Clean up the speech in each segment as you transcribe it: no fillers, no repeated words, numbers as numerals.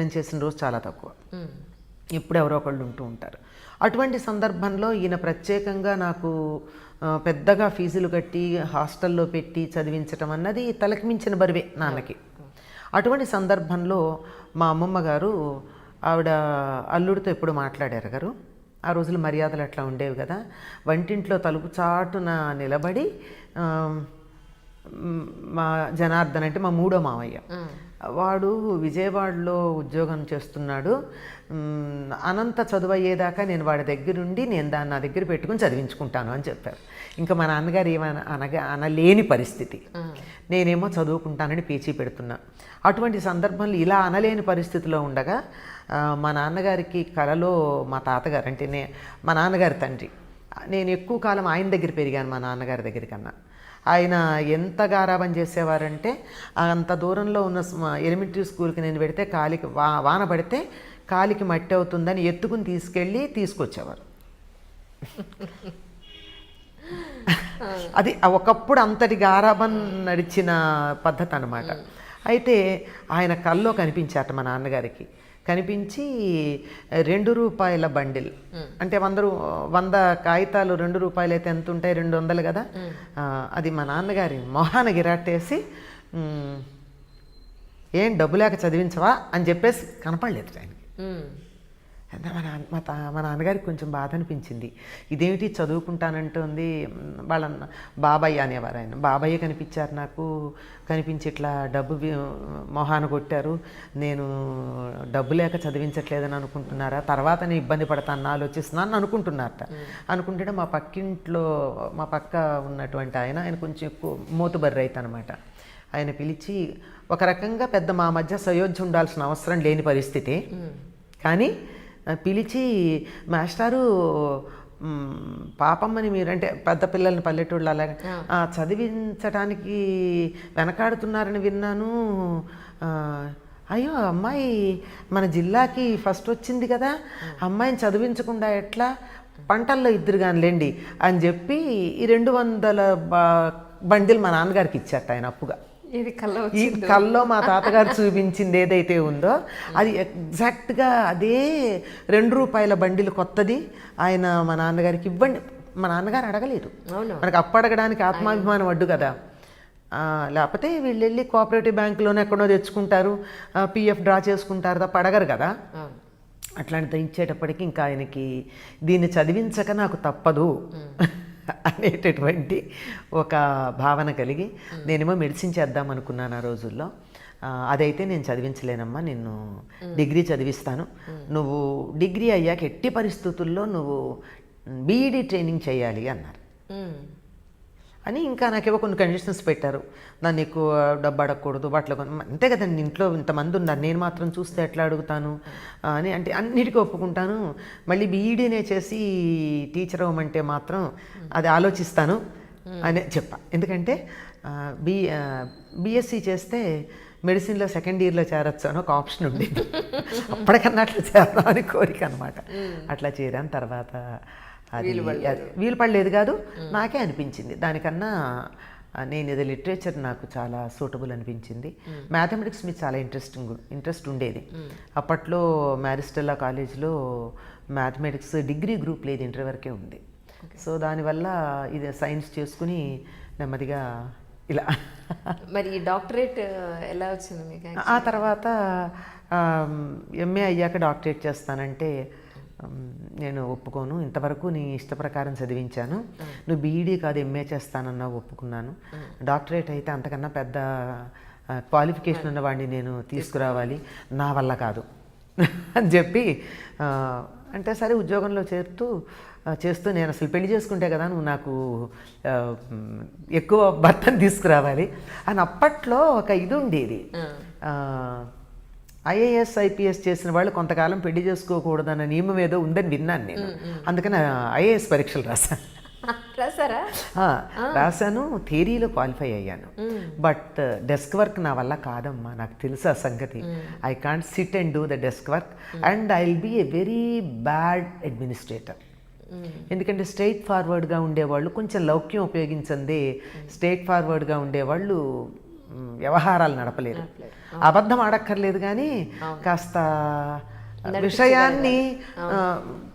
భోజనం చేసిన రోజు చాలా తక్కువ, ఎప్పుడు ఎవరో ఒకళ్ళు ఉంటూ ఉంటారు. అటువంటి సందర్భంలో ఈయన ప్రత్యేకంగా నాకు పెద్దగా ఫీజులు కట్టి హాస్టల్లో పెట్టి చదివించటం అన్నది తలకు మించిన బరువే నాన్నకి. అటువంటి సందర్భంలో మా అమ్మమ్మ గారు, ఆవిడ అల్లుడితో ఎప్పుడు మాట్లాడారు గారు. ఆ రోజులు మర్యాదలు అట్లా ఉండేవి కదా. వంటింట్లో తలుపు చాటున నిలబడి మా జనార్దన్ అంటే మా మూడో మావయ్య, వాడు విజయవాడలో ఉద్యోగం చేస్తున్నాడు, అనంత చదువు అయ్యేదాకా నేను వాడి దగ్గరుండి నేను దాన్ని నా దగ్గర పెట్టుకుని చదివించుకుంటాను అని చెప్పారు. ఇంకా మా నాన్నగారు అనలేని పరిస్థితి, నేనేమో చదువుకుంటానని పేచీ పెడుతున్నా. అటువంటి సందర్భంలో ఇలా అనలేని పరిస్థితిలో ఉండగా మా నాన్నగారికి కలలో మా తాతగారు అంటే మా నాన్నగారి తండ్రి, నేను ఎక్కువ కాలం ఆయన దగ్గర పెరిగాను మా నాన్నగారి దగ్గర కన్నా. ఆయన ఎంత గారాబం చేసేవారంటే అంత దూరంలో ఉన్న ఎలిమెంటరీ స్కూల్కి నేను పెడితే కాలికి వాన పడితే కాలికి మట్టి అవుతుందని ఎత్తుకుని తీసుకొచ్చేవారు. అది ఒకప్పుడు అంతటి గారాబం నడిచిన పద్ధతి అన్నమాట. అయితే ఆయన కల్లో కనిపించారట మా నాన్నగారికి. కనిపించి 2 రూపాయల బండిల్ అంటే 100 కాగితాలు 2 రూపాయలు అయితే ఎంత ఉంటాయి, 200 కదా. అది మా నాన్నగారి మొహాన గిరాటేసి ఏం డబ్బు లేక చదివించవా అని చెప్పేసి కనపడలేదు ఆయనకి. మా నాన్నగారికి కొంచెం బాధ అనిపించింది. ఇదేమిటి చదువుకుంటానంటుంది, వాళ్ళ బాబాయ్ అనేవారు ఆయన. బాబాయ్య కనిపించారు నాకు, కనిపించి ఇట్లా డబ్బు మొహాన కొట్టారు, నేను డబ్బు లేక చదివించట్లేదని అనుకుంటున్నారా, తర్వాత నేను ఇబ్బంది పడతాను ఆలోచిస్తున్నాను అనుకుంటున్నారట. అనుకుంటే మా పక్క ఉన్నటువంటి ఆయన కొంచెం ఎక్కువ మోతుబర్రి రైతు అనమాట. ఆయన పిలిచి ఒక రకంగా పెద్ద మా మధ్య సయోధ్య ఉండాల్సిన అవసరం లేని పరిస్థితి, కానీ పిలిచి మాస్టారు పాపమ్మని మీరంటే పెద్ద పిల్లల్ని పల్లెటూళ్ళు అలాగే చదివించడానికి వెనకాడుతున్నారని విన్నాను. అయ్యో అమ్మాయి మన జిల్లాకి ఫస్ట్ వచ్చింది కదా, అమ్మాయిని చదివించకుండా ఎట్లా, పంటల్లో ఇద్దరు కానిలేండి అని చెప్పి ఈ 200 బండిలు మా నాన్నగారికి ఇచ్చారట ఆయన అప్పుగా. ఈ కల్లో మా తాతగారు చూపించింది ఏదైతే ఉందో అది ఎగ్జాక్ట్గా అదే 2 రూపాయల బండిలు కొత్తది ఆయన మా నాన్నగారికి ఇవ్వండి. మా నాన్నగారు అడగలేదు, మనకు అప్పు అడగడానికి ఆత్మాభిమానం అడ్డు కదా. లేకపోతే వీళ్ళు వెళ్ళి కోఆపరేటివ్ బ్యాంకులోనే ఎక్కడో తెచ్చుకుంటారు, పిఎఫ్ డ్రా చేసుకుంటారు తప్ప అడగరు కదా. అట్లాంటిది ఇచ్చేటప్పటికి ఇంకా ఆయనకి దీన్ని చదివించక నాకు తప్పదు అనేటటువంటి ఒక భావన కలిగి నేనేమో మెడిసిన్ చేద్దాం అనుకున్నాను ఆ రోజుల్లో. అదైతే నేను చదివించలేనమ్మా, నిన్ను డిగ్రీ చదివిస్తాను, నువ్వు డిగ్రీ అయ్యాక ఎట్టి పరిస్థితుల్లో నువ్వు బీఈడీ ట్రైనింగ్ చేయాలి అన్నారు. అని ఇంకా నాకేవో కొన్ని కండిషన్స్ పెట్టారు. నన్ను ఎక్కువ డబ్బు అడగకూడదు, బట్టలు అంతే కదండి, ఇంట్లో ఇంతమంది ఉన్నారు, నేను మాత్రం చూస్తే ఎట్లా అడుగుతాను అని. అంటే అన్నిటికీ ఒప్పుకుంటాను, మళ్ళీ బీఈడీనే చేసి టీచర్ అవ్వమంటే మాత్రం అది ఆలోచిస్తాను అని చెప్పా. ఎందుకంటే బీఎస్సీ చేస్తే మెడిసిన్లో సెకండ్ ఇయర్లో చేరొచ్చు అని ఒక ఆప్షన్ ఉండేది. అప్పటికన్నా అట్లా చేద్దాం అని కోరిక అనమాట. అట్లా చేరాను. తర్వాత అది వీలు పడలేదు కాదు, నాకే అనిపించింది దానికన్నా నేను ఇది లిటరేచర్ నాకు చాలా సూటబుల్ అనిపించింది. మ్యాథమెటిక్స్ మీద చాలా ఇంట్రెస్ట్ ఉండేది. అప్పట్లో మ్యారిస్టెల్లా కాలేజ్లో మ్యాథమెటిక్స్ డిగ్రీ గ్రూప్ లేదు, ఇంటర్ వరకే ఉంది. సో దానివల్ల ఇది సైన్స్ చేసుకుని నెమ్మదిగా ఇలా. మరి డాక్టరేట్ ఎలా వచ్చింది మీకు? ఆ తర్వాత ఎంఏ అయ్యాక డాక్టరేట్ చేస్తానంటే నేను ఒప్పుకోను, ఇంతవరకు నీ ఇష్ట ప్రకారం చదివించాను, నువ్వు బీఈడీ కాదు ఎంఏ చేస్తానన్నా ఒప్పుకున్నాను, డాక్టరేట్ అయితే అంతకన్నా పెద్ద క్వాలిఫికేషన్ ఉన్నవాడిని నేను తీసుకురావాలి, నా వల్ల కాదు అని చెప్పి అంటే సరే ఉద్యోగంలో చేస్తూ నేను అసలు పెళ్లి చేసుకుంటే కదా నువ్వు నాకు ఎక్కువ భర్తను తీసుకురావాలి అని అప్పట్లో ఒక ఇది ఉండేది. ఐఏఎస్ ఐపీఎస్ చేసిన వాళ్ళు కొంతకాలం పెళ్లి చేసుకోకూడదన్న నియమం ఏదో ఉందని విన్నాను నేను. అందుకని ఐఏఎస్ పరీక్షలు రాశాను, థియరీలో క్వాలిఫై అయ్యాను. బట్ డెస్క్ వర్క్ నా వల్ల కాదమ్మా, నాకు తెలుసు ఆ సంగతి. I can't sit and do the desk work and I will be a very bad administrator. ఎందుకంటే స్ట్రైట్ ఫార్వర్డ్గా ఉండేవాళ్ళు, కొంచెం లౌక్యం ఉపయోగించందే స్ట్రైట్ ఫార్వర్డ్గా ఉండేవాళ్ళు వ్యవహారాలు నడపలేరు. అబద్ధం ఆడక్కర్లేదు కానీ కాస్త విషయాన్ని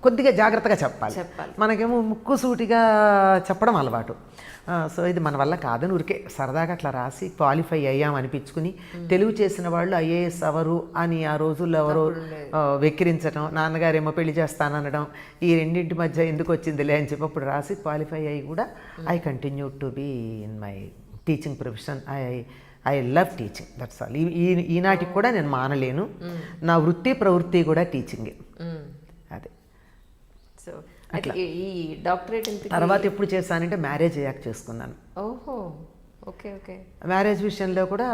కొద్దిగా జాగ్రత్తగా చెప్పాలి. మనకేమో ముక్కుసూటిగా చెప్పడం అలవాటు. సో ఇది మన వల్ల కాదని ఊరికే సరదాగా అట్లా రాసి క్వాలిఫై అయ్యాం అనిపించుకుని, తెలుగు చేసిన వాళ్ళు ఐఏఎస్ అవరు అని ఆ రోజుల్లో ఎవరో వెక్కిరించడం, నాన్నగారేమో పెళ్లి చేస్తాననడం, ఈ రెండింటి మధ్య ఎందుకు వచ్చిందిలే అని చెప్పి అప్పుడు రాసి క్వాలిఫై అయ్యి కూడా I continue to be in my teaching profession. I love teaching, that's all. ఈనాటికి కూడా నేను మానలేను. నా వృత్తి ప్రవృత్తి కూడా టీచింగే. అదే. సో ఈ డాక్టరేట్ తర్వాత ఎప్పుడు చేశానంటే మ్యారేజ్ అయ్యాక చేసుకున్నాను. ఓహో, ఓకే ఓకే. మ్యారేజ్ విషయంలో కూడా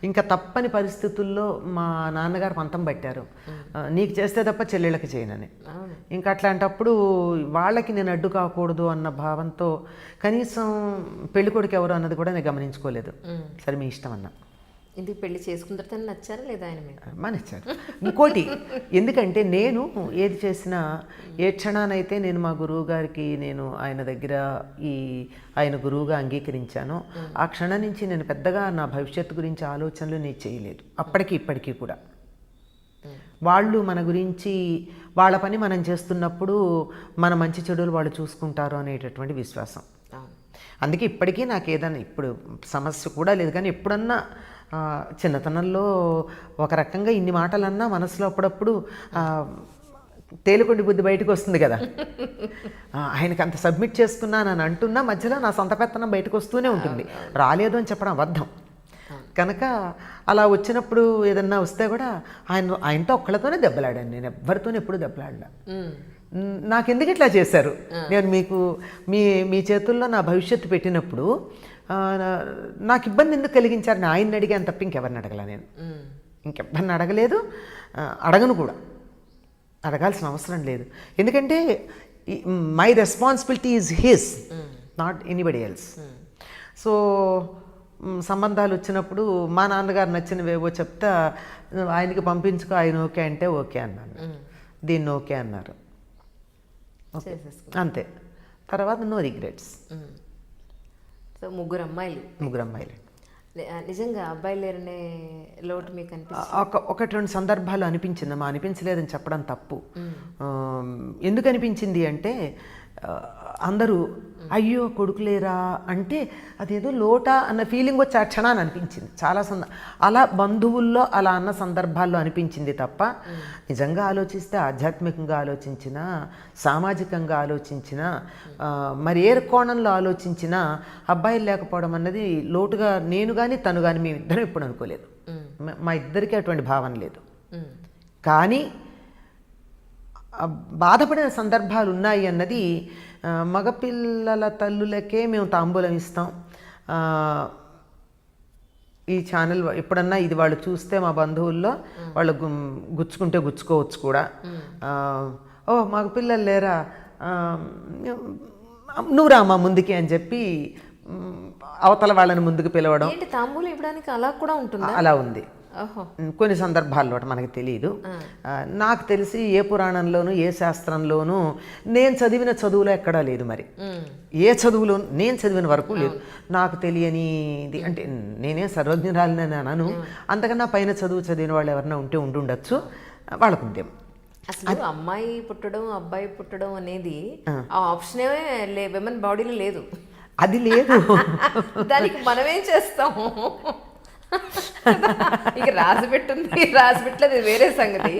ఇంకా తప్పని పరిస్థితుల్లో మా నాన్నగారు పంతం పట్టారు, నీకు చేస్తే తప్ప చెల్లెళ్ళకి చేయనని. ఇంకా అట్లాంటప్పుడు వాళ్ళకి నేను అడ్డు కాకూడదు అన్న భావంతో కనీసం పెళ్ళికొడుకు ఎవరు అన్నది కూడా నేను గమనించుకోలేదు. సరే మీ ఇష్టం అన్నా. ఇందుకు పెళ్లి చేసుకున్న తర్వాత నచ్చారా లేదా ఆయన మీద? నచ్చారు. ఇంకోటి, ఎందుకంటే నేను ఏది చేసినా ఏ క్షణానైతే నేను మా గురువు గారికి నేను ఆయన దగ్గర ఆయన గురువుగా అంగీకరించానో ఆ క్షణం నుంచి నేను పెద్దగా నా భవిష్యత్తు గురించి ఆలోచనలు నేను చేయలేదు, అప్పటికి ఇప్పటికీ కూడా. వాళ్ళు మన గురించి వాళ్ళ పని మనం చేస్తున్నప్పుడు మన మంచి చెడులు వాళ్ళు చూసుకుంటారు అనేటటువంటి విశ్వాసం. అందుకే ఇప్పటికీ నాకు ఏదైనా ఇప్పుడు సమస్య కూడా లేదు, కానీ ఎప్పుడన్నా చిన్నతనంలో ఒక రకంగా ఇన్ని మాటలన్నా మనసులో అప్పుడప్పుడు తేలికొండి బుద్ధి బయటకు వస్తుంది కదా. ఆయనకి అంత సబ్మిట్ చేసుకున్నానని అంటున్నా మధ్యలో నా సొంత పెత్తనం బయటకు వస్తూనే ఉంటుంది. రాలేదు అని చెప్పడం అబద్ధం. కనుక అలా వచ్చినప్పుడు ఏదన్నా వస్తే కూడా ఆయనతో ఒక్కళ్ళతోనే దెబ్బలాడాను, నేను ఎవ్వరితోనే ఎప్పుడు దెబ్బలాడలా. నాకెందుకు ఇట్లా చేశారు, నేను మీకు మీ చేతుల్లో నా భవిష్యత్తు పెట్టినప్పుడు నాకు ఇబ్బంది ఎందుకు కలిగించారు, ఆయన్ని అడిగాను తప్ప ఇంకెవరిని అడగల. నేను ఇంకెవరిని అడగలేదు, అడగను కూడా, అడగాల్సిన అవసరం లేదు. ఎందుకంటే my responsibility is his, not anybody else. So సంబంధాలు వచ్చినప్పుడు మా నాన్నగారు నచ్చినవేవో చెప్తా ఆయనకి పంపించుకో, ఆయన ఓకే అంటే ఓకే అన్నాను, దీన్ని ఓకే అన్నారు, అంతే. తర్వాత నో రిగ్రెట్స్. సో ముగ్గురు అమ్మాయిలు. నిజంగా అబ్బాయిలు లేరనే లోటు మీకు అనిపించింది? ఒకటి రెండు సందర్భాలు అనిపించిందమ్మా, అనిపించలేదని చెప్పడం తప్పు. ఎందుకు అనిపించింది అంటే అందరూ అయ్యో కొడుకులేరా అంటే అదేదో లోటా అన్న ఫీలింగ్ వచ్చి ఆ క్షణాన్ని అనిపించింది. చాలా అలా బంధువుల్లో అలా అన్న సందర్భాల్లో అనిపించింది తప్ప నిజంగా ఆలోచిస్తే ఆధ్యాత్మికంగా ఆలోచించినా, సామాజికంగా ఆలోచించినా, మరి ఏ కోణంలో ఆలోచించినా అబ్బాయిలు లేకపోవడం అన్నది లోటుగా నేను కానీ తను కానీ మేమిద్దరం ఎప్పుడు అనుకోలేదు. మా ఇద్దరికీ అటువంటి భావన లేదు. కానీ బాధపడిన సందర్భాలు ఉన్నాయి అన్నది, మగపిల్లల తల్లులకే మేము తాంబూలం ఇస్తాం, ఈ ఛానల్ ఎప్పుడన్నా ఇది వాళ్ళు చూస్తే మా బంధువుల్లో వాళ్ళు గుచ్చుకుంటే గుచ్చుకోవచ్చు కూడా, ఓ మగపిల్లలు లేరా నువ్వు రామా ముందుకి అని చెప్పి అవతల వాళ్ళని ముందుకు పిలవడం. తాంబూలం ఇవ్వడానికి అలా కూడా ఉంటుంది? అలా ఉంది కొన్ని సందర్భాల్లో, మనకి తెలియదు. నాకు తెలిసి ఏ పురాణంలోనూ ఏ శాస్త్రంలోనూ నేను చదివిన చదువులో ఎక్కడా లేదు. మరి ఏ చదువులో నేను చదివిన వరకు లేదు. నాకు తెలియనిది అంటే నేనే సర్వజ్ఞురాలని అనను, అంతకన్నా పైన చదివిన వాళ్ళు ఎవరైనా ఉంటే ఉండుండొచ్చు, వాళ్ళకు ఉద్యమం. అసలు అమ్మాయి పుట్టడం అబ్బాయి పుట్టడం అనేది ఆ ఆప్షనే విమెన్ బాడీలో లేదు. అది లేదు, దానికి మనమేం చేస్తాము? ఇక రాసి పెట్టుంది, రాసి పెట్టలేదు, వేరే సంగతి.